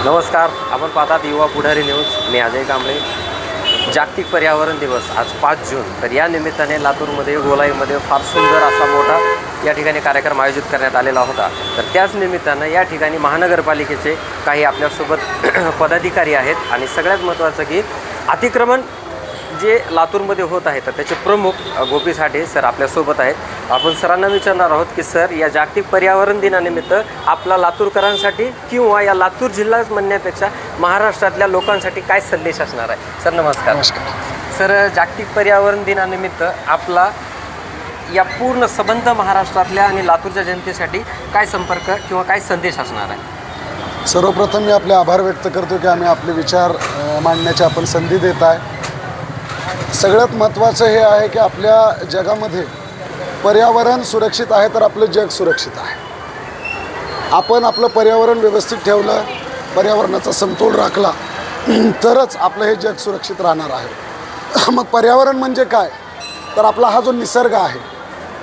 नमस्कार, आपण पाहतात युवा पुढारी न्यूज. मी अजय कांबळे. जागतिक पर्यावरण दिवस आज 5 जून. तर या निमित्ताने लातूरमध्ये गोलाईमध्ये फार सुंदर असा मोठा या ठिकाणी कार्यक्रम आयोजित करण्यात आलेला होता. तर त्याच निमित्तानं या ठिकाणी महानगरपालिकेचे काही आपल्यासोबत पदाधिकारी आहेत आणि सगळ्यात महत्त्वाचं की अतिक्रमण जे लातूरमध्ये होत आहे तर त्याचे प्रमुख गोपी साठे सर आपल्यासोबत आहेत. आपण सरांना विचारणार आहोत की सर, या जागतिक पर्यावरण दिनानिमित्त आपला लातूरकरांसाठी किंवा या लातूर जिल्हा म्हणण्यापेक्षा महाराष्ट्रातल्या लोकांसाठी काय संदेश असणार आहे? सर नमस्कार. नमस्कार सर, जागतिक पर्यावरण दिनानिमित्त आपला या पूर्ण संबंध महाराष्ट्रातल्या आणि लातूरच्या जनतेसाठी काय संपर्क किंवा काय संदेश असणार आहे? सर्वप्रथम मी आपले आभार व्यक्त करतो की आम्ही आपले विचार मांडण्याची आपण संधी देत आहे. सगळ्यात महत्त्वाचं हे आहे की आपल्या जगामध्ये पर्यावरण सुरक्षित आहे तर आपलं जग सुरक्षित आहे. आपण आपलं पर्यावरण व्यवस्थित ठेवलं, पर्यावरणाचा समतोल राखला तरच आपलं हे जग सुरक्षित राहणार आहे. मग पर्यावरण म्हणजे काय? तर आपला हा जो निसर्ग आहे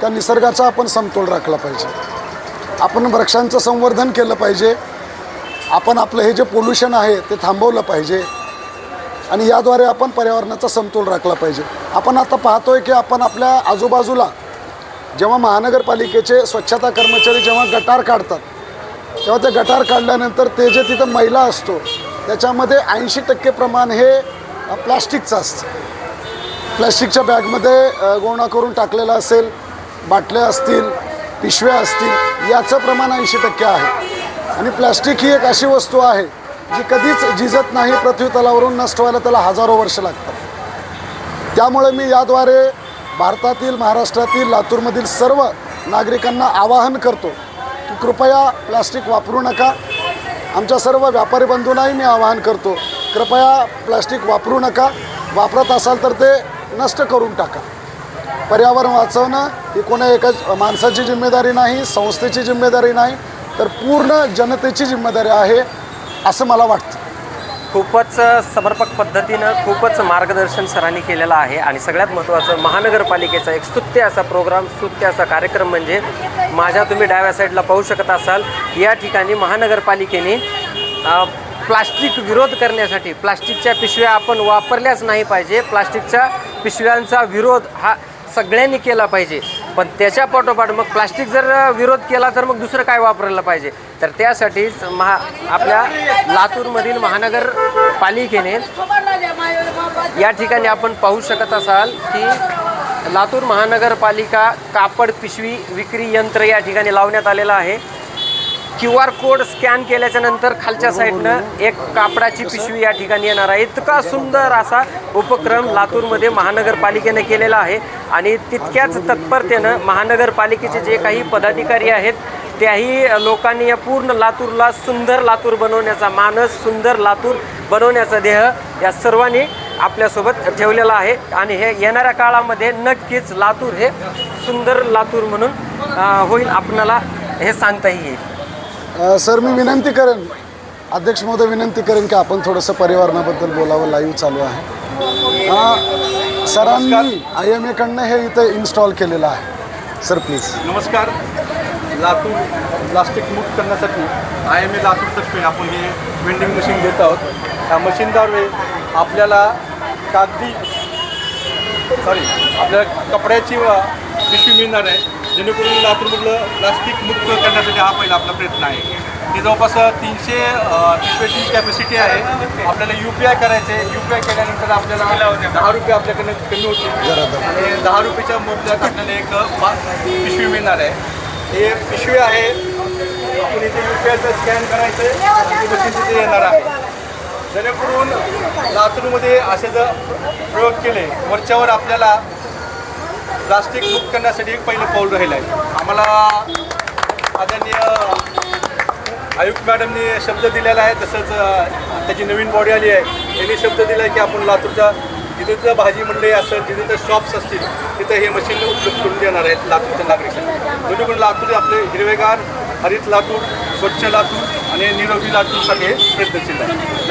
त्या निसर्गाचा आपण समतोल राखला पाहिजे. आपण वृक्षांचं संवर्धन केलं पाहिजे. आपण आपलं हे जे पोल्युशन आहे ते थांबवलं पाहिजे आणि याद्वारे आपण पर्यावरणाचा समतोल राखला पाहिजे. आपण आता पाहतोय की आपण आपल्या आजूबाजूला जेव्हा महानगरपालिकेचे स्वच्छता कर्मचारी जेव्हा गटार काढतात तेव्हा ते गटार काढल्यानंतर ते जे तिथं मैला असतो त्याच्यामध्ये 80% प्रमाण हे प्लास्टिकचं असतं. प्लास्टिकच्या बॅगमध्ये गोणा करून टाकलेला असेल, बाटल्या असतील, पिशव्या असतील, याचं प्रमाण 80% आहे. आणि प्लास्टिक ही एक अशी वस्तू आहे जी कधीच झिजत नाही. पृथ्वीतलावरून नष्ट व्हायला त्याला हजारो वर्ष लागतात. त्यामुळे मी याद्वारे भारतातील, महाराष्ट्रातील, लातूरमधील सर्व नागरिकांना आवाहन करतो की कृपया प्लास्टिक वापरू नका. आमच्या सर्व व्यापारी बंधूंनाही मी आवाहन करतो, कृपया प्लास्टिक वापरू नका. वापरत असाल तर ते नष्ट करून टाका. पर्यावरण वाचवणं ही कोणा एकाच माणसाची जिम्मेदारी नाही, संस्थेची जिम्मेदारी नाही, तर पूर्ण जनतेची जिम्मेदारी आहे असं मला वाटतं. खूपच समर्पक पद्धतीनं खूपच मार्गदर्शन सरांनी केलेलं आहे. आणि सगळ्यात महत्त्वाचं महानगरपालिकेचा एक स्तुत्य असा प्रोग्राम, स्तुत्य असा कार्यक्रम म्हणजे माझ्या तुम्ही डाव्या साईडला पाहू शकत असाल या ठिकाणी महानगरपालिकेने प्लास्टिक विरोध करण्यासाठी प्लास्टिकच्या पिशव्या आपण वापरल्याच नाही पाहिजे. प्लास्टिकच्या पिशव्यांचा विरोध हा सगळ्यांनी केला पाहिजे. पण त्याच्या पाठोपाठ मग प्लास्टिक जर विरोध केला तर मग दुसरं काय वापरायला पाहिजे? तर त्यासाठीच आपल्या लातूरमधील महानगरपालिकेने या ठिकाणी आपण पाहू शकत असाल की लातूर महानगरपालिका कापड पिशवी विक्री यंत्र या ठिकाणी लावण्यात आलेलं आहे. QR कोड स्कॅन केल्याच्या नंतर खालच्या साईडनं एक कापडाची पिशवी या ठिकाणी येणार आहे. इतका सुंदर असा उपक्रम लातूरमध्ये महानगरपालिकेने केलेला आहे. आणि तितक्याच तत्परतेनं महानगरपालिकेचे जे काही पदाधिकारी आहेत त्याही लोकांनी या पूर्ण लातूरला सुंदर लातूर बनवण्याचा मानस, सुंदर लातूर बनवण्याचा ध्येय या सर्वांनी आपल्यासोबत ठेवलेला आहे. आणि हे येणाऱ्या काळामध्ये नक्कीच लातूर हे सुंदर लातूर म्हणून होईल, आपणाला हे सांगता येईल. सर, मी विनंती करेन, अध्यक्ष महोदय विनंती करेन की आपण थोडंसं पर्यावरणाबद्दल बोलावं. लाईव्ह चालू आहे. सरांनी IMA हे इथं इन्स्टॉल केलेलं आहे. Sir please. नमस्कार. लातूर प्लास्टिक मुक्त करण्यासाठी IMA लातूरतर्फे आपण हे वेंडिंग मशीन देत आहोत. ह्या मशीनद्वारे आपल्याला आपल्याला कपड्याची पिशवी मिळणार आहे, जेणेकरून लातूरमधलं प्लास्टिक मुक्त करण्यासाठी हा पहिला आपला प्रयत्न आहे. ही जवळपास 300 पिशव्याची कॅपॅसिटी आहे. आपल्याला UPI करायचं आहे. UPI केल्यानंतर आपल्याला 10 रुपये आपल्याकडनं कमी होतील आणि 10 रुपयाच्या मोबदल्यात आपल्याला एक पिशवी मिळणार आहे. हे पिशवी आहे, आपण इथे UPIचं स्कॅन करायचं आहे, मशीन तिथे येणार आहे. जेणेकरून लातूरमध्ये असे जर प्रयोग केले वरच्यावर आपल्याला प्लास्टिक मुक्त करण्यासाठी एक पहिलं पाऊल राहिलं आहे. आम्हाला आदरणीय आयुक्त मॅडमनी शब्द दिलेला आहे, तसंच त्याची नवीन बॉडी आली आहे, यांनी शब्द दिला आहे की आपण लातूरच्या जिथे भाजी मंडई असेल, जिथे शॉप्स असतील तिथे हे मशीन उपलब्ध करून देणार आहेत लातूरच्या नागरिकांसाठी. जेणेकरून लातूर आपले हिरवेगार, हरित लातूर, स्वच्छ लातूर आणि निरोगी लातूरसाठी प्रयत्नशील आहे. धन्यवाद.